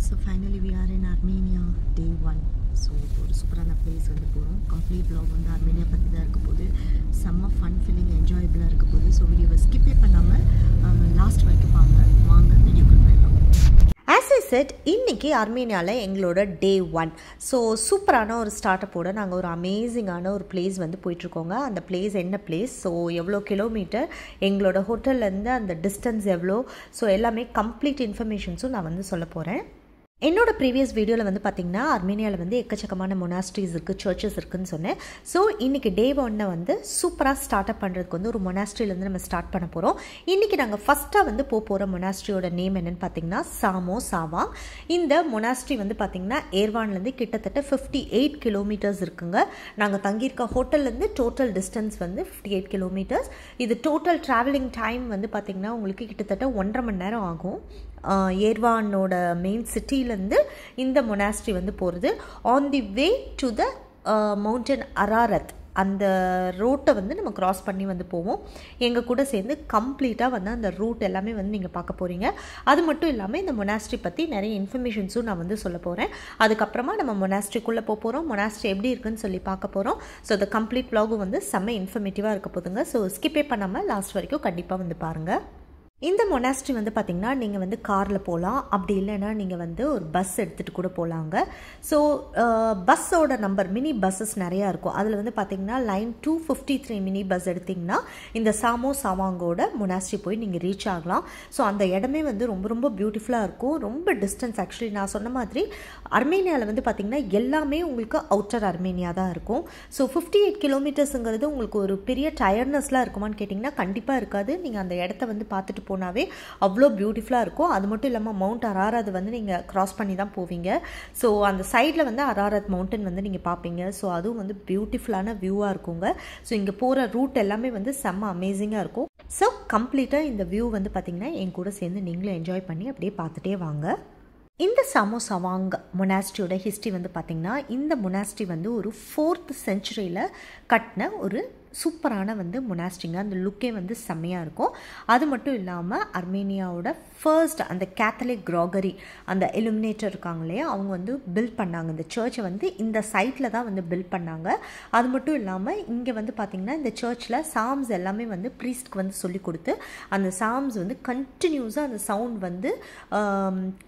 So finally we are in Armenia day 1. So ஒரு சூப்பரான place வந்து போகிறோம். கம்ப்ளீட் vlog வந்து ஆர்மேனியா பற்றி தான் இருக்க போகுது. செம்ம ஃபன் ஃபீலிங் என்ஜாயபிளாக இருக்க போகுது. ஸோ வீடியோவை ஸ்கிப்பே பண்ணாமல் லாஸ்ட் வரைக்கும் வாங்க வீடியோக்குள்ள போயிடலாம். ஆஸ் ஐ செட் இன்றைக்கி ஆர்மேனியாவில் எங்களோட டே 1. ஸோ சூப்பரான ஒரு ஸ்டார்ட்டப்போட நாங்கள் ஒரு அமேசிங்கான ஒரு பிளேஸ் வந்து போயிட்டுருக்கோங்க. அந்த பிளேஸ் என்ன பிளேஸ், ஸோ எவ்வளோ கிலோமீட்டர், எங்களோட ஹோட்டல்லேருந்து அந்த டிஸ்டன்ஸ் எவ்வளோ, ஸோ எல்லாமே கம்ப்ளீட் இன்ஃபர்மேஷன்ஸும் நான் வந்து சொல்ல போகிறேன். என்னோட ப்ரீவியஸ் வீடியோவில் வந்து பார்த்திங்கன்னா ஆர்மேனியாவில் வந்து எக்கச்சக்கமான மொனாஸ்ட்ரிஸ் இருக்குது, சர்ச்சஸ் இருக்குதுன்னு சொன்னேன். ஸோ இன்றைக்கி டே 1 வந்து சூப்பராக ஸ்டார்ட் அப் பண்ணுறதுக்கு வந்து ஒரு மொனாஸ்ட்ரியிலேருந்து நம்ம ஸ்டார்ட் பண்ண போகிறோம். இன்றைக்கி நாங்கள் ஃபஸ்ட்டாக வந்து போகிற மொனாஸ்ட்ரியோட நேம் என்னென்னு பார்த்திங்கன்னா சாமோ சாவாங். இந்த மொனாஸ்ட்ரி வந்து பார்த்திங்கன்னா ஏர்வான்லேருந்து கிட்டத்தட்ட 58 கிலோமீட்டர்ஸ் இருக்குங்க. நாங்கள் தங்கியிருக்க ஹோட்டல்லேருந்து டோட்டல் டிஸ்டன்ஸ் வந்து 58 கிலோமீட்டர்ஸ். இது டோட்டல் ட்ராவலிங் டைம் வந்து பார்த்திங்கன்னா உங்களுக்கு கிட்டத்தட்ட 1.5 மணி நேரம் ஆகும். ஏர்வானோட மெயின் சிட்டியிலேருந்து இந்த மொனாஸ்ட்ரி வந்து போகிறது. On the way to the mountain Ararat அந்த ரோட்டை வந்து நம்ம க்ராஸ் பண்ணி வந்து போவோம். எங்கள் கூட சேர்ந்து கம்ப்ளீட்டாக வந்து அந்த ரூட் எல்லாமே வந்து நீங்கள் பார்க்க போகிறீங்க. அது மட்டும் இல்லாமல் இந்த மொனாஸ்ட்ரி பற்றி நிறைய இன்ஃபர்மேஷன்ஸும் நான் வந்து சொல்ல போகிறேன். அதுக்கப்புறமா நம்ம மொனாஸ்ட்ரிக்குள்ளே போகிறோம், மொனாஸ்ட்ரி எப்படி இருக்குன்னு சொல்லி பார்க்க போகிறோம். ஸோ இந்த கம்ப்ளீட் vlog வந்து செம்ம இன்ஃபர்மேட்டிவாக இருக்க போதுங்க. ஸோ ஸ்கிப்பே பண்ணாமல் லாஸ்ட் வரைக்கும் கண்டிப்பாக வந்து பாருங்கள். இந்த மொனாஸ்ட்ரி வந்து பார்த்திங்கன்னா நீங்கள் வந்து காரில் போகலாம், அப்படி இல்லைன்னா நீங்கள் வந்து ஒரு பஸ் எடுத்துகிட்டு கூட போகலாங்க. ஸோ பஸ்ஸோட நம்பர் மினி பஸ்ஸஸ் நிறையா இருக்கும். அதில் வந்து பார்த்திங்கன்னா லைன் 253 மினி பஸ் எடுத்திங்கன்னா இந்த சாமோ சாவாங்கோட மொனாஸ்ட்ரி போய் நீங்கள் ரீச் ஆகலாம். ஸோ அந்த இடமே வந்து ரொம்ப ரொம்ப பியூட்டிஃபுல்லாக இருக்கும். ரொம்ப டிஸ்டன்ஸ் ஆக்சுவலி நான் சொன்ன மாதிரி அர்மேனியாவில் வந்து பார்த்திங்கன்னா எல்லாமே உங்களுக்கு அவுட்டர் அர்மேனியா தான் இருக்கும். ஸோ 58 கிலோமீட்டர்ஸுங்கிறது உங்களுக்கு ஒரு பெரிய டயர்ட்னஸ்லாம் இருக்குமான்னு கேட்டிங்கன்னா கண்டிப்பாக இருக்காது. நீங்கள் அந்த இடத்த வந்து பார்த்துட்டு போனாவே அவ்வளோ பியூட்டிஃபுல்லாக இருக்கும். அது மட்டும் இல்லாமல் மவுண்ட் அராரத் வந்து நீங்கள் க்ராஸ் பண்ணி தான் போவீங்க. ஸோ அந்த சைடில் வந்து அராரத் மவுண்டன் வந்து நீங்கள் பார்ப்பீங்க. ஸோ அதுவும் வந்து பியூட்டிஃபுல்லான வியூவாக இருக்குங்க. ஸோ இங்கே போகிற ரூட் எல்லாமே வந்து செம்ம அமேசிங்காக இருக்கும். ஸோ கம்ப்ளீட்டாக இந்த வியூ வந்து பார்த்திங்கன்னா என் கூட சேர்ந்து நீங்களும் என்ஜாய் பண்ணி அப்படியே பார்த்துட்டே வாங்க. இந்த சாமோ சாவாங் மொனாஸ்ட்ரியோட ஹிஸ்ட்ரி வந்து பார்த்திங்கன்னா இந்த மொனாஸ்ட்ரி வந்து ஒரு 4th செஞ்சுரியில் கட்டின ஒரு சூப்பரான வந்து மொனாஸ்ட்ரிங்க. அந்த லுக்கே வந்து செம்மையாக இருக்கும். அது மட்டும் இல்லாமல் அர்மேனியாவோட ஃபர்ஸ்ட் அந்த கேத்தலிக் கிராகரி அந்த இலுமினேட்டர் இருக்காங்க இல்லையா, அவங்க வந்து பில்ட் பண்ணாங்க. இந்த சர்ச்சை வந்து இந்த சைட்டில் தான் வந்து பில்ட் பண்ணாங்க. அது மட்டும் இல்லாமல் இங்கே வந்து பார்த்திங்கன்னா இந்த சர்ச்சில் சாம்ஸ் எல்லாமே வந்து ப்ரீஸ்ட்க்கு வந்து சொல்லி கொடுத்து அந்த சாம்ஸ் வந்து கண்டினியூஸாக அந்த சவுண்ட் வந்து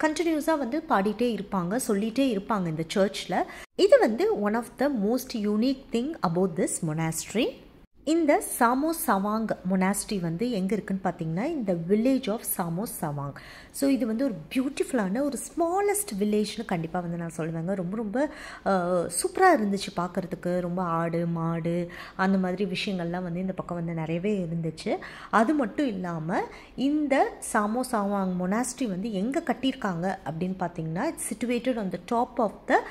கண்டினியூஸாக வந்து பாடிட்டே இருப்பாங்க, சொல்லிகிட்டே இருப்பாங்க இந்த சர்ச்சில். இது வந்து one of the most unique thing about this monastery. இந்த சாமோ சாவாங் மொனாஸ்ட்ரி வந்து எங்கே இருக்குன்னு பார்த்தீங்கன்னா இந்த village of Saghmosavank. So இது வந்து ஒரு பியூட்டிஃபுல்லான ஒரு ஸ்மாலஸ்ட் வில்லேஜ்னு கண்டிப்பாக வந்து நான் சொல்லுவேங்க. ரொம்ப ரொம்ப சூப்பராக இருந்துச்சு பார்க்குறதுக்கு. ரொம்ப ஆடு மாடு அந்த மாதிரி விஷயங்கள்லாம் வந்து இந்த பக்கம் வந்து நிறையவே இருந்துச்சு. அது மட்டும் இல்லாமல் இந்த சாமோ சாவாங் மொனாஸ்ட்ரி வந்து எங்கே கட்டியிருக்காங்க அப்படின்னு பார்த்தீங்கன்னா it's situated on the top of the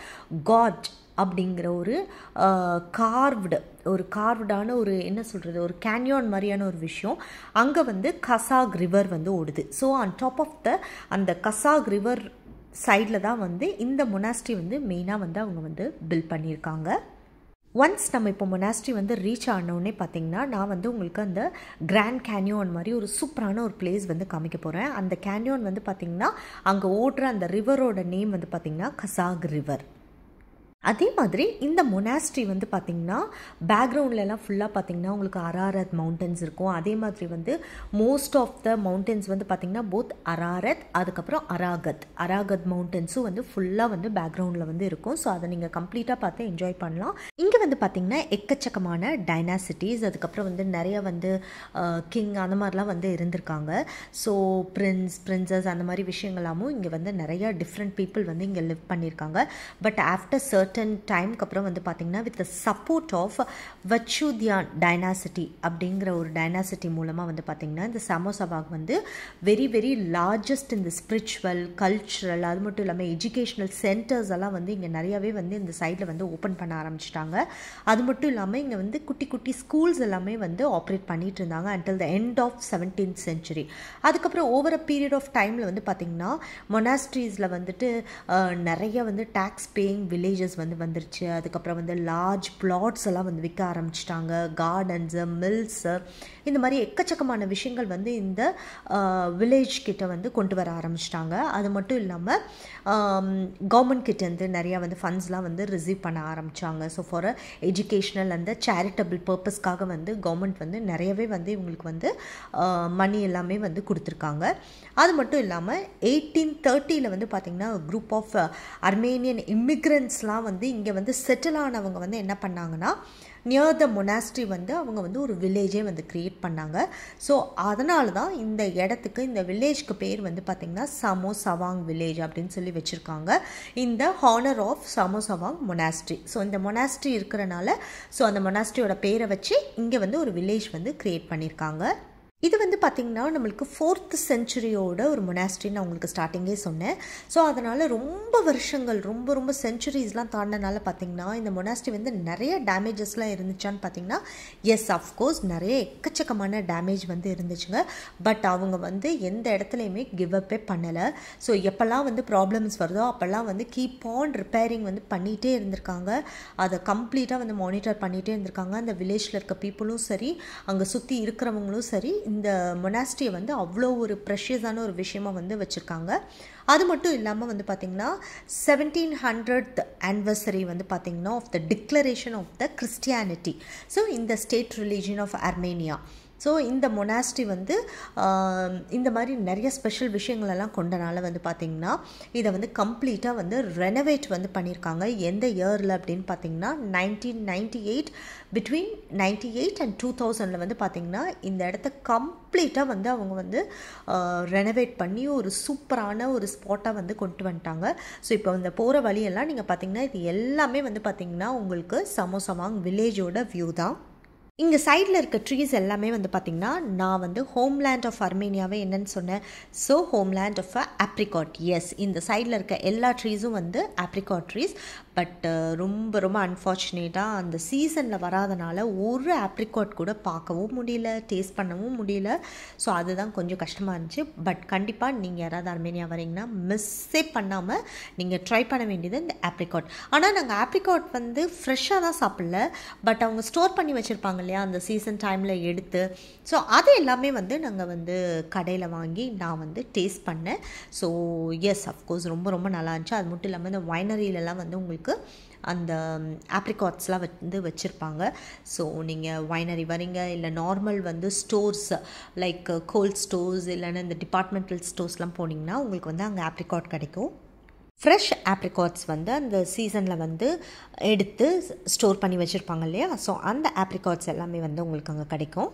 காட் அப்படிங்கிற ஒரு கார்வ்டான ஒரு என்ன சொல்கிறது ஒரு கேன்யான் மாதிரியான ஒரு விஷயம். அங்கே வந்து கசாக் ரிவர் வந்து ஓடுது. ஸோ ஆன் டாப் ஆஃப் அந்த கசாக் ரிவர் சைடில் தான் வந்து இந்த மொனாஸ்ட்ரி வந்து மெயினாக வந்து அவங்க வந்து பில்ட் பண்ணியிருக்காங்க. ஒன்ஸ் நம்ம இப்போ மொனாஸ்ட்ரி வந்து ரீச் ஆனோடனே பார்த்திங்கன்னா நான் வந்து உங்களுக்கு அந்த கிராண்ட் கேன்யான் மாதிரி ஒரு சூப்பரான ஒரு பிளேஸ் வந்து காமிக்க போகிறேன். அந்த கேன்யான் வந்து பார்த்திங்கன்னா அங்கே ஓடுற அந்த ரிவரோட நேம் வந்து பார்த்திங்கன்னா கசாக் ரிவர். அதே மாதிரி இந்த மொனாஸ்ட்ரி வந்து பார்த்திங்கன்னா பேக்ரவுண்ட்லலாம் ஃபுல்லாக பார்த்திங்கன்னா உங்களுக்கு அராரத் மவுண்டன்ஸ் இருக்கும். அதே மாதிரி வந்து மோஸ்ட் ஆஃப் த மவுண்டன்ஸ் வந்து பார்த்திங்கன்னா போத் அராரத் அதுக்கப்புறம் அராகத் மவுண்டன்ஸும் வந்து ஃபுல்லாக வந்து பேக்ரவுண்டில் வந்து இருக்கும். ஸோ அதை நீங்கள் கம்ப்ளீட்டாக பார்த்து என்ஜாய் பண்ணலாம். இங்கே வந்து பார்த்திங்கன்னா எக்கச்சக்கமான டைனாசிட்டிஸ் அதுக்கப்புறம் வந்து நிறைய வந்து கிங் அந்த மாதிரிலாம் வந்து இருந்திருக்காங்க. ஸோ பிரின்சஸ் அந்த மாதிரி விஷயங்களாமும் இங்கே வந்து நிறைய டிஃப்ரெண்ட் பீப்புள் வந்து இங்கே லிவ் பண்ணியிருக்காங்க. பட் ஆஃப்டர் சர்டன் டைம்க்கு அப்புறம் வந்து பார்த்திங்கன்னா வித் த சப்போர்ட் ஆஃப் வச்சுதியான் டைனாசிட்டி அப்படிங்கிற ஒரு டைனாசிட்டி மூலமாக வந்து பார்த்திங்கன்னா இந்த சாமோ சாவாங் வந்து வெரி வெரி லார்ஜஸ்ட் இந்த ஸ்பிரிச்சுவல் கல்ச்சுரல் அது மட்டும் இல்லாமல் எஜுகேஷ்னல் சென்டர்ஸ் எல்லாம் வந்து இங்கே நிறையாவே வந்து இந்த சைடில் வந்து ஓப்பன் பண்ண ஆரம்பிச்சிட்டாங்க. அது மட்டும் இல்லாமல் இங்கே வந்து குட்டி குட்டி ஸ்கூல்ஸ் எல்லாமே வந்து ஆப்ரேட் பண்ணிகிட்டு இருந்தாங்க until the end of 17th century. அதுக்கப்புறம் ஓவர் அ பீரியட் ஆஃப் டைமில் வந்து பார்த்திங்கன்னா மொனாஸ்ட்ரீஸில் வந்துட்டு நிறைய வந்து டேக்ஸ் பேயிங் வில்லேஜஸ் வந்து வந்துருச்சு. அதுக்கப்புறம் வந்து லார்ஜ் பிளாட்ஸ் எல்லாம் வந்து விற்க ஆரம்பிச்சிட்டாங்க. கார்டன்ஸு, மில்ஸு, இந்த மாதிரி எக்கச்சக்கமான விஷயங்கள் வந்து இந்த வில்லேஜ் கிட்ட வந்து கொண்டு வர ஆரம்பிச்சிட்டாங்க. அது மட்டும் இல்லாமல் கவர்மெண்ட் கிட்டேருந்து நிறையா வந்து ஃபண்ட்ஸ்லாம் வந்து ரிசீவ் பண்ண ஆரம்பித்தாங்க. ஸோ ஃபார் எஜுகேஷ்னல் அந்த சேரிட்டபிள் பர்பஸ்க்காக வந்து கவர்மெண்ட் வந்து நிறையவே வந்து இவங்களுக்கு வந்து மணி எல்லாமே வந்து கொடுத்துருக்காங்க. அது மட்டும் இல்லாமல் 1830 வந்து பார்த்திங்கன்னா குரூப் ஆஃப் அர்மேனியன் இமிக்ரெண்ட்ஸ்லாம் வந்து இங்கே வந்து செட்டில் ஆனவங்க வந்து என்ன பண்ணாங்கன்னா நியர் த மொனாஸ்ட்ரி வந்து அவங்க வந்து ஒரு வில்லேஜே வந்து க்ரியேட் பண்ணாங்க. ஸோ அதனால தான் இந்த இடத்துக்கு, இந்த வில்லேஜ்க்கு பேர் வந்து பார்த்திங்கன்னா சமோசவாங் வில்லேஜ் அப்படின்னு சொல்லி வச்சுருக்காங்க, இந்த ஹானர் ஆஃப் சமோசவாங் மொனாஸ்ட்ரி. ஸோ இந்த மொனாஸ்ட்ரி இருக்கிறனால ஸோ அந்த மொனாஸ்ட்ரியோட பேரை வச்சு இங்கே வந்து ஒரு வில்லேஜ் வந்து க்ரியேட் பண்ணியிருக்காங்க. இது வந்து பார்த்திங்கன்னா நம்மளுக்கு 4th centuryயோட ஒரு மொனாஸ்ட்ரி நான் உங்களுக்கு ஸ்டார்டிங்கே சொன்னேன். ஸோ அதனால் ரொம்ப வருஷங்கள், ரொம்ப சென்ச்சுரிஸ்லாம் தாண்டினால பார்த்திங்கன்னா இந்த மொனாஸ்ட்ரி வந்து நிறைய டேமேஜஸ்லாம் இருந்துச்சான்னு பார்த்திங்கன்னா எஸ், அஃப்கோர்ஸ் நிறைய எக்கச்சக்கமான டேமேஜ் வந்து இருந்துச்சுங்க. பட் அவங்க வந்து எந்த இடத்துலையுமே கிவ் அப்பே பண்ணலை. ஸோ எப்போல்லாம் வந்து ப்ராப்ளம்ஸ் வருதோ அப்போல்லாம் வந்து கீப் ஆன் ரிப்பேரிங் வந்து பண்ணிகிட்டே இருந்திருக்காங்க. அதை கம்ப்ளீட்டாக வந்து மானிட்டர் பண்ணிகிட்டே இருந்திருக்காங்க. அந்த வில்லேஜில் இருக்க பீப்புளும் சரி, அங்கே சுற்றி இருக்கிறவங்களும் சரி, இந்த மொனாஸ்ட்ரியை வந்து அவ்வளோ ஒரு ப்ரெஷியஸான ஒரு விஷயமாக வந்து வச்சுருக்காங்க. அது மட்டும் இல்லாமல் வந்து பார்த்திங்கன்னா 1700th anniversary வந்து பார்த்திங்கன்னா of the declaration of the Christianity. So இந்த state religion of Armenia. So இந்த மொனாஸ்ட்ரி வந்து இந்த மாதிரி நிறைய ஸ்பெஷல் விஷயங்களெல்லாம் கொண்டனால வந்து பார்த்திங்கன்னா இதை வந்து கம்ப்ளீட்டாக வந்து ரெனோவேட் வந்து பண்ணியிருக்காங்க. எந்த இயரில் அப்படின்னு பார்த்திங்கன்னா 1998, பிட்வீன் 98 and 2000 வந்து பார்த்திங்கன்னா இந்த இடத்த கம்ப்ளீட்டாக வந்து அவங்க வந்து ரெனோவேட் பண்ணி ஒரு சூப்பரான ஒரு ஸ்பாட்டாக வந்து கொண்டு வந்துட்டாங்க. ஸோ இப்போ இந்த போகிற வழியெல்லாம் நீங்கள் பார்த்திங்கன்னா இது எல்லாமே வந்து பார்த்திங்கன்னா உங்களுக்கு சமோசவாங் வில்லேஜோட வியூ தான். இங்கே சைடில் இருக்க ட்ரீஸ் எல்லாமே வந்து பார்த்திங்கன்னா நான் வந்து ஹோம்லேண்ட் ஆஃப் அர்மேனியாவே என்னன்னு சொன்னேன். So homeland of apricot. Yes, இந்த சைடில் இருக்க எல்லா ட்ரீஸும் வந்து ஆப்ரிகாட் ட்ரீஸ். பட் ரொம்ப அன்ஃபார்ச்சுனேட்டாக அந்த சீசனில் வராதனால ஒரு ஆப்ரிகாட் கூட பார்க்கவும் முடியல, டேஸ்ட் பண்ணவும் முடியல. ஸோ அதுதான் கொஞ்சம் கஷ்டமாக இருந்துச்சு. பட் கண்டிப்பாக நீங்கள் யாராவது அர்மேனியா வரீங்கன்னா மிஸ்ஸே பண்ணாமல் நீங்கள் ட்ரை பண்ண வேண்டியது இந்த ஆப்ரிகாட். ஆனால் நாங்கள் ஆப்ரிகாட் வந்து ஃப்ரெஷ்ஷாக தான் சாப்பிடல, பட் அவங்க ஸ்டோர் பண்ணி வச்சுருப்பாங்க இல்லையா அந்த சீசன் டைமில் எடுத்து. ஸோ அது எல்லாமே வந்து நாங்கள் வந்து கடையில் வாங்கி நான் வந்து டேஸ்ட் பண்ணேன். ஸோ எஸ், அஃப்கோர்ஸ் ரொம்ப நல்லா இருந்துச்சு. அது மட்டும் இல்லாமல் இந்த வைனரியிலலாம் வந்து உங்களுக்கு அந்த ஆப்ரிகாட்ஸ்லாம் வந்து வச்சுருப்பாங்க. ஸோ நீங்கள் வைனரி வரீங்க, இல்லை நார்மல் வந்து ஸ்டோர்ஸ் லைக் கோல்ட் ஸ்டோர்ஸ் இல்லைன்னா இந்த டிபார்ட்மெண்டல் ஸ்டோர்ஸ்லாம் போனீங்கன்னா உங்களுக்கு வந்து அங்கே ஆப்ரிகாட் கிடைக்கும். ஃப்ரெஷ் ஆப்ரிகாட்ஸ் வந்து அந்த சீசனில் வந்து எடுத்து ஸ்டோர் பண்ணி வச்சுருப்பாங்க இல்லையா. ஸோ அந்த ஆப்ரிகாட்ஸ் எல்லாமே வந்து உங்களுக்கு அங்கே கிடைக்கும்.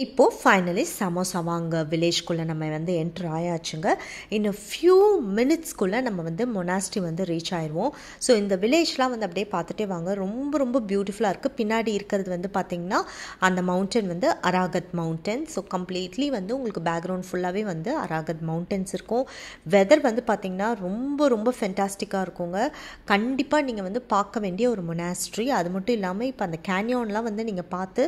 இப்போது ஃபைனலி சமோசவாங் வில்லேஜ்குள்ளே நம்ம வந்து என்ட்ரு ஆயாச்சுங்க. இன்னும் ஃபியூ மினிட்ஸ்க்குள்ளே நம்ம வந்து மொனாஸ்ட்ரி வந்து ரீச் ஆயிடுவோம். ஸோ இந்த வில்லேஜ்லாம் வந்து அப்படியே பார்த்துட்டே வாங்க. ரொம்ப பியூட்டிஃபுல்லாக இருக்குது. பின்னாடி இருக்கிறது வந்து பார்த்திங்கன்னா அந்த மவுண்டன் வந்து அராகத் மவுண்டன். ஸோ கம்ப்ளீட்லி வந்து உங்களுக்கு பேக்ரவுண்ட் ஃபுல்லாகவே வந்து அராகத் மவுண்டன்ஸ் இருக்கும். வெதர் வந்து பார்த்திங்கன்னா ரொம்ப ஃபென்டாஸ்டிக்காக இருக்குங்க. கண்டிப்பாக நீங்கள் வந்து பார்க்க வேண்டிய ஒரு மொனாஸ்ட்ரி. அது மட்டும் இல்லாமல் இப்போ அந்த கேன்யோன்லாம் வந்து நீங்கள் பார்த்து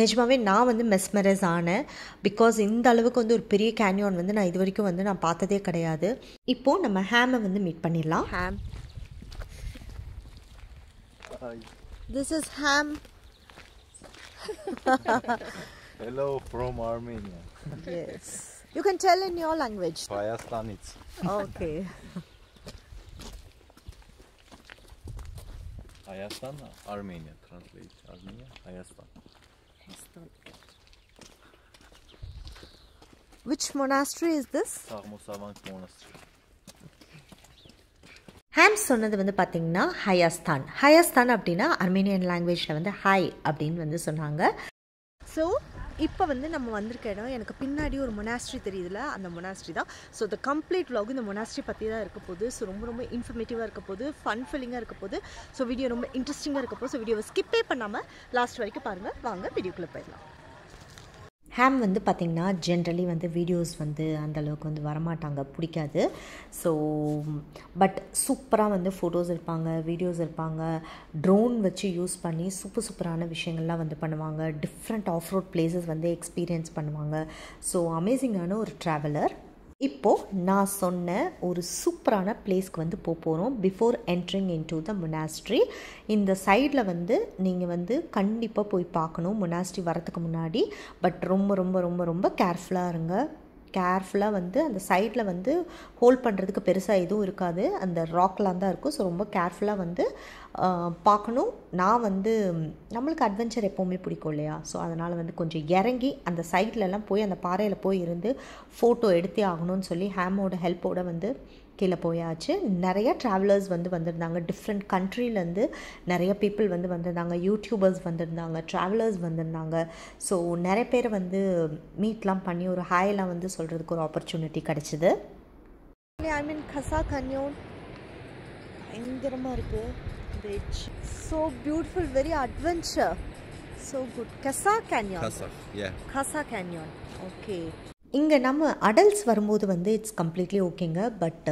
நிஜமாவே நான் வந்து மெஸ்மரைஸ் ஆனேன். பிகாஸ் இந்த அளவுக்கு வந்து ஒரு பெரிய கேன்யோன் வந்து நான் இது வரைக்கும் வந்து நான் பார்த்ததே கிடையாது. இப்போது நம்ம ஹேமை வந்து மீட் பண்ணிடலாம். Ham, this is Ham. Hello from Armenia. Yes, you can tell in your language. Hayastanits. Okay. Hayastan, Armenia. Translate Armenia, Hayastan. Which monastery is this? Sarmosavank Monastery. Ham சொன்னது வந்து பார்த்திங்கன்னா ஹயாஸ்தான் அப்படின்னா அர்மேனியன் லாங்குவேஜில் வந்து ஹாய் அப்படின்னு வந்து சொன்னாங்க. ஸோ இப்போ வந்து நம்ம வந்திருக்க இடம் எனக்கு பின்னாடி ஒரு மொனாஸ்ட்ரி தெரியுதுல, அந்த மொனாஸ்ட்ரி தான். ஸோ த கம்ப்ளீட் vlog இந்த மொனாஸ்ட்ரி பற்றி தான் இருக்க போகுது. ஸோ ரொம்ப இன்ஃபர்மேட்டிவாக இருக்க போகுது, ஃபன் ஃபில்லிங்காக இருக்க போகுது. ஸோ வீடியோ ரொம்ப இன்ட்ரெஸ்டிங்காக இருக்க போகுது. ஸோ வீடியோவை ஸ்கிப்பே பண்ணாமல் லாஸ்ட் வரைக்கும் பாருங்கள். வாங்க வீடியோக்குள்ளே போயிடலாம். ஹேம் வந்து பார்த்திங்கன்னா ஜென்ரலி வந்து வீடியோஸ் வந்து அந்தளவுக்கு வந்து வரமாட்டாங்க, பிடிக்காது. ஸோ பட் சூப்பராக வந்து ஃபோட்டோஸ் எடுப்பாங்க, வீடியோஸ் எடுப்பாங்க, ட்ரோன் வச்சு யூஸ் பண்ணி சூப்பரான விஷயங்கள்லாம் வந்து பண்ணுவாங்க. டிஃப்ரெண்ட் ஆஃப் ரோட் பிளேசஸ் வந்து எக்ஸ்பீரியன்ஸ் பண்ணுவாங்க. ஸோ அமேசிங்கான ஒரு ட்ராவலர். இப்போது நான் சொன்ன ஒரு சூப்பரான பிளேஸ்க்கு வந்து போகிறோம். Before entering into the monastery, இந்த சைடில் வந்து நீங்கள் வந்து கண்டிப்பாக போய் பார்க்கணும் மொனாஸ்ட்ரி வரத்துக்கு முன்னாடி. பட் ரொம்ப ரொம்ப ரொம்ப ரொம்ப கேர்ஃபுல்லாக இருங்க. கேர்ஃபுல்லாக வந்து அந்த சைடில் வந்து ஹோல்ட் பண்ணுறதுக்கு பெருசாக எதுவும் இருக்காது, அந்த ராக்லாம் தான் இருக்கும். ஸோ ரொம்ப கேர்ஃபுல்லாக வந்து பார்க்கணும். நான் வந்து நம்மளுக்கு அட்வென்ச்சர் எப்போவுமே பிடிக்கும் இல்லையா? ஸோ அதனால் வந்து கொஞ்சம் இறங்கி அந்த சைட்லலாம் போய் அந்த பாறையில் போய் இருந்து ஃபோட்டோ எடுத்தே ஆகணும்னு சொல்லி ஹேமோட ஹெல்ப்போடு வந்து கீழே போயாச்சு. நிறைய ட்ராவலர்ஸ் வந்து வந்திருந்தாங்க, டிஃப்ரெண்ட் கண்ட்ரிலேருந்து நிறைய பீப்புள் வந்து வந்திருந்தாங்க, யூடியூபர்ஸ் வந்திருந்தாங்க, ட்ராவலர்ஸ் வந்திருந்தாங்க. ஸோ நிறைய பேர் வந்து மீட்லாம் பண்ணி ஒரு ஹாயெல்லாம் வந்து சொல்கிறதுக்கு ஒரு ஆப்பர்ச்சுனிட்டி கிடச்சிது. ஐ மீன் கசா கன்யோன் பயங்கரமாக இருக்குது. Beach. So beautiful, very adventure. So good. Kasa Canyon. Kasa, yeah. Kasa Canyon. Okay. இங்கே நம்ம அடல்ட்ஸ் வரும்போது வந்து இட்ஸ் கம்ப்ளீட்லி ஓகேங்க. பட்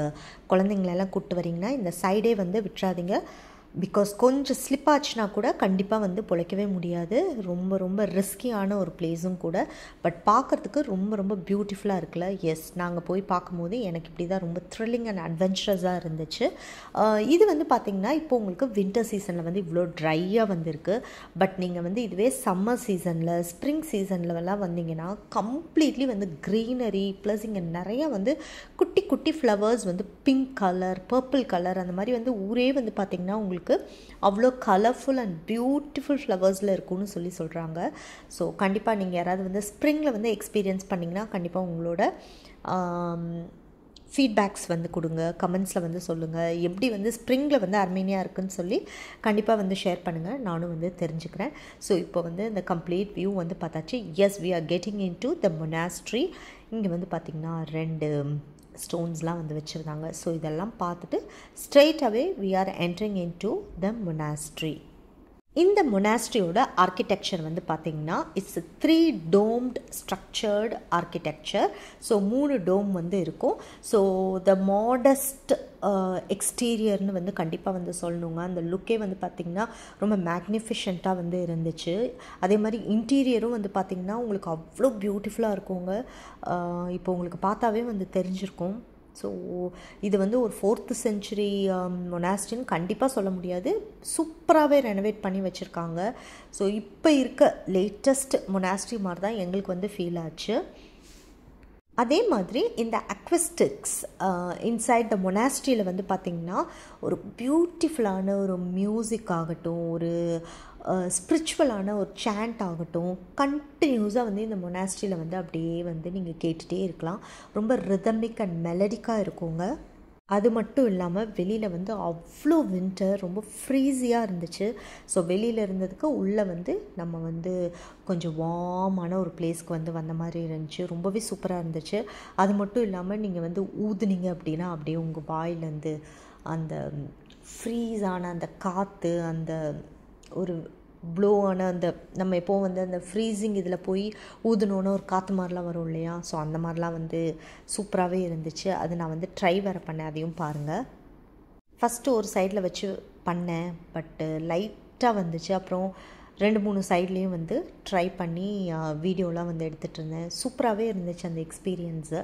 குழந்தைங்களெல்லாம் கூப்பிட்டு வரீங்கன்னா இந்த சைடே வந்து விட்டுறாதீங்க. பிகாஸ் கொஞ்சம் ஸ்லிப் ஆச்சுன்னா கூட கண்டிப்பாக வந்து பிழைக்கவே முடியாது. ரொம்ப ரொம்ப ரிஸ்கியான ஒரு பிளேஸும் கூட. பட் பார்க்குறதுக்கு ரொம்ப ரொம்ப பியூட்டிஃபுல்லாக இருக்குல்ல? எஸ், நாங்கள் போய் பார்க்கும்போது எனக்கு இப்படி தான் ரொம்ப த்ரில்லிங் அண்ட் அட்வென்ச்சரஸாக இருந்துச்சு. இது வந்து பார்த்திங்கன்னா இப்போ உங்களுக்கு வின்டர் சீசனில் வந்து இவ்வளோ ட்ரையாக வந்துருக்கு. பட் நீங்கள் வந்து இதுவே சம்மர் சீசனில், ஸ்ப்ரிங் சீசன்லலாம் வந்தீங்கன்னா கம்ப்ளீட்லி வந்து க்ரீனரி ப்ளஸ் இங்கே நிறையா வந்து குட்டி குட்டி ஃப்ளவர்ஸ் வந்து பிங்க் கலர், பர்பிள் கலர் அந்த மாதிரி வந்து ஊரே வந்து பார்த்திங்கன்னா உங்களுக்கு அவ்வளோ கலர்ஃபுல் அண்ட் பியூட்டிஃபுல் ஃப்ளவர்ஸில் இருக்கும்னு சொல்லி சொல்கிறாங்க. ஸோ கண்டிப்பாக நீங்கள் யாராவது வந்து ஸ்ப்ரிங்கில் வந்து எக்ஸ்பீரியன்ஸ் பண்ணிங்கன்னா கண்டிப்பாக உங்களோட ஃபீட்பேக்ஸ் வந்து கொடுங்க, கமெண்ட்ஸில் வந்து சொல்லுங்கள். எப்படி வந்து ஸ்ப்ரிங்கில் வந்து அர்மேனியா இருக்குதுன்னு சொல்லி கண்டிப்பாக வந்து ஷேர் பண்ணுங்கள், நானும் வந்து தெரிஞ்சுக்கிறேன். ஸோ இப்போ வந்து இந்த கம்ப்ளீட் வியூ வந்து பார்த்தாச்சு. Yes, we are getting into the monastery. இங்கே வந்து பார்த்திங்கன்னா 2 ஸ்டோன்ஸ்லாம் வந்து வச்சுருந்தாங்க. ஸோ இதெல்லாம் பார்த்துட்டு ஸ்ட்ரெயிட்டாகவே we are entering into the monastery. இந்த மொனாஸ்ட்ரியோட ஆர்கிடெக்சர் வந்து பார்த்திங்கன்னா it's 3 domed structured architecture. So 3 dome வந்து இருக்கும். ஸோ த மாடஸ்ட் எக்ஸ்டீரியர்னு வந்து கண்டிப்பாக வந்து சொல்லணுங்க. அந்த லுக்கே வந்து பார்த்திங்கன்னா ரொம்ப மேக்னிஃபிஷண்ட்டாக வந்து இருந்துச்சு. அதே மாதிரி இன்டீரியரும் வந்து பார்த்திங்கன்னா உங்களுக்கு அவ்வளோ பியூட்டிஃபுல்லாக இருக்குங்க. இப்போ உங்களுக்கு பார்த்தாவே வந்து தெரிஞ்சிருக்கும். ஸோ இது வந்து ஒரு 4th century மொனாஸ்ட்ரின்னு கண்டிப்பாக சொல்ல முடியாது. சூப்பராகவே ரெனோவேட் பண்ணி வச்சுருக்காங்க. ஸோ இப்போ இருக்க லேட்டஸ்ட் மொனாஸ்ட்ரி மாதிரி தான் எங்களுக்கு வந்து ஃபீல் ஆச்சு. அதே மாதிரி இந்த அக்வஸ்டிக்ஸ் இன்சைட் த மொனாஸ்ட்ரியில் வந்து பார்த்திங்கன்னா ஒரு பியூட்டிஃபுல்லான ஒரு மியூசிக் ஆகட்டும், ஒரு ஸ்பிரிச்சுவலான ஒரு சாண்ட் ஆகட்டும், கண்டினியூஸாக வந்து இந்த மொனாஸ்ட்ரியில் வந்து அப்படியே வந்து நீங்கள் கேட்டுகிட்டே இருக்கலாம். ரொம்ப ரிதமிக் அண்ட் மெலடிக்காக இருக்குங்க. அது மட்டும் இல்லாமல் வெளியில் வந்து அவ்வளோ வின்டர், ரொம்ப ஃப்ரீஸியாக இருந்துச்சு. ஸோ வெளியில் இருந்ததுக்கு உள்ளே வந்து நம்ம வந்து கொஞ்சம் வார்மான ஒரு பிளேஸ்க்கு வந்து வந்த மாதிரி இருந்துச்சு. ரொம்பவே சூப்பராக இருந்துச்சு. அது மட்டும் இல்லாமல் நீங்கள் வந்து ஊதுனீங்க அப்படின்னா அப்படியே உங்கள் வாயிலேருந்து அந்த ஃப்ரீஸான அந்த காற்று, அந்த ஒரு ப்ளோவான அந்த நம்ம எப்போது வந்து அந்த ஃப்ரீஸிங் இதில் போய் ஊதுனோன்னு ஒரு காற்று மாதிரிலாம் வரும் இல்லையா? ஸோ அந்த மாதிரிலாம் வந்து சூப்பராகவே இருந்துச்சு. அது நான் வந்து ட்ரை வேறு பண்ணேன், அதையும் பாருங்கள். ஃபஸ்ட்டு ஒரு சைடில் வச்சு பண்ணேன், பட்டு லைட்டாக வந்துச்சு. அப்புறம் 2-3 சைட்லேயும் வந்து ட்ரை பண்ணி வீடியோலாம் வந்து எடுத்துகிட்டு இருந்தேன். சூப்பராகவே இருந்துச்சு அந்த எக்ஸ்பீரியன்ஸு.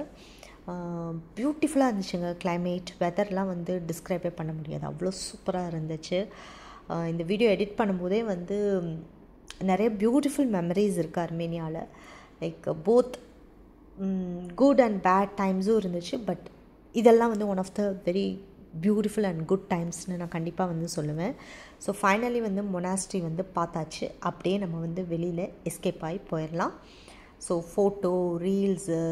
பியூட்டிஃபுல்லாக இருந்துச்சுங்க. கிளைமேட், வெதர்லாம் வந்து டிஸ்கிரைபே பண்ண முடியாது, அவ்வளோ சூப்பராக இருந்துச்சு. இந்த வீடியோ எடிட் பண்ணும்போதே வந்து நிறைய பியூட்டிஃபுல் மெமரிஸ் இருக்குது அர்மேனியாவில். Like both good and bad டைம்ஸும் இருந்துச்சு. பட் இதெல்லாம் வந்து one of the very beautiful and good டைம்ஸ்னு நான் கண்டிப்பாக வந்து சொல்லுவேன். ஸோ ஃபைனலி வந்து மொனாஸ்ட்ரி வந்து பார்த்தாச்சு. அப்படியே நம்ம வந்து வெளியில் எஸ்கேப் ஆகி போயிடலாம். ஸோ ஃபோட்டோ, ரீல்ஸு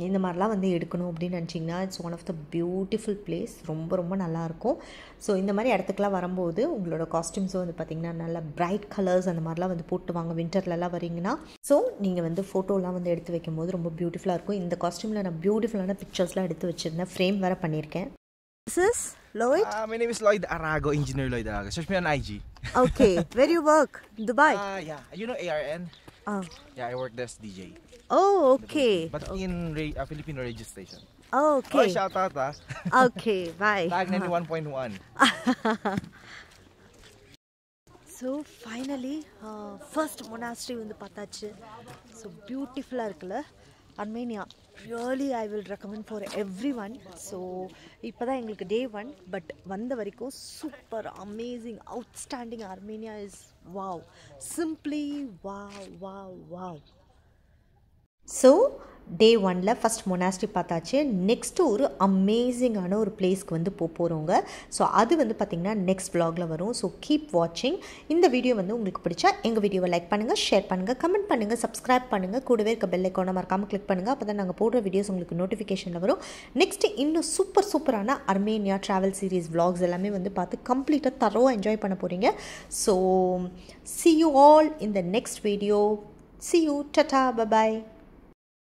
இந்த மாதிரிலாம் வந்து எடுக்கணும் அப்படின்னு நினச்சிங்கன்னா it's one of the beautiful place. ரொம்ப ரொம்ப நல்லாயிருக்கும். ஸோ இந்த மாதிரி இடத்துக்குலாம் வரும்போது உங்களோட காஸ்டியூம்ஸும் வந்து பார்த்திங்கன்னா நல்லா பிரைட் கலர்ஸ் அந்த மாதிரிலாம் வந்து போட்டு வாங்க. வின்டர்லலாம் வரீங்கன்னா ஸோ நீங்கள் வந்து ஃபோட்டோலாம் வந்து எடுத்து வைக்கும்போது ரொம்ப பியூட்டிஃபுல்லாக இருக்கும். இந்த காஸ்டியூமில் நான் பியூட்டிஃபுல்லான பிக்சர்ஸ்லாம் எடுத்து வச்சுருந்தேன், ஃப்ரேம் வேறு பண்ணியிருக்கேன். This is Lloyd? My name is Lloyd Arago, Engineer Lloyd Arago. Search me on IG. Okay. Where you work? Dubai? Yeah. You know ARN? Oh. Yeah, I work there as DJ. Oh, okay. But in Filipino radio station. Oh, okay. Oh, shout out Okay, bye. Tag 91.1. So finally first monastery வந்து பார்த்தாச்சு. So பியூட்டிஃபுல்லாக இருக்குல்ல Armenia. Really I will recommend for every one. So இப்போ தான் எங்களுக்கு டே 1, but வந்த வரைக்கும் super amazing outstanding. Armenia is wow, simply wow wow wow. So day 1ல் ஃபஸ்ட் மொனாஸ்ட்ரி பார்த்தாச்சு. நெக்ஸ்ட்டு ஒரு அமேசிங்கான ஒரு பிளேஸ்க்கு வந்து போகிறோங்க. ஸோ அது வந்து பார்த்திங்கன்னா நெக்ஸ்ட் vlogல வரும். ஸோ கீப் வாட்சிங். இந்த வீடியோ வந்து உங்களுக்கு பிடிச்சா எங்கள் வீடியோவை லைக் பண்ணுங்கள், ஷேர் பண்ணுங்கள், கமெண்ட் பண்ணுங்கள், சப்ஸ்கிரைப் பண்ணுங்கள். கூடவே இருக்க பெல் ஐக்கானை மறக்காமல் கிளிக் பண்ணுங்கள். அப்போ தான் நாங்கள் போடுற வீடியோஸ் உங்களுக்கு நோட்டிஃபிகேஷனில் வரும். நெக்ஸ்ட்டு இன்னும் சூப்பரான அர்மேனியா ட்ராவல் சீரீஸ் vlogs எல்லாமே வந்து பார்த்து கம்ப்ளீட்டாக தரோவாக என்ஜாய் பண்ண போகிறீங்க. So see you all in the next video. See you. Tata. Bye-bye.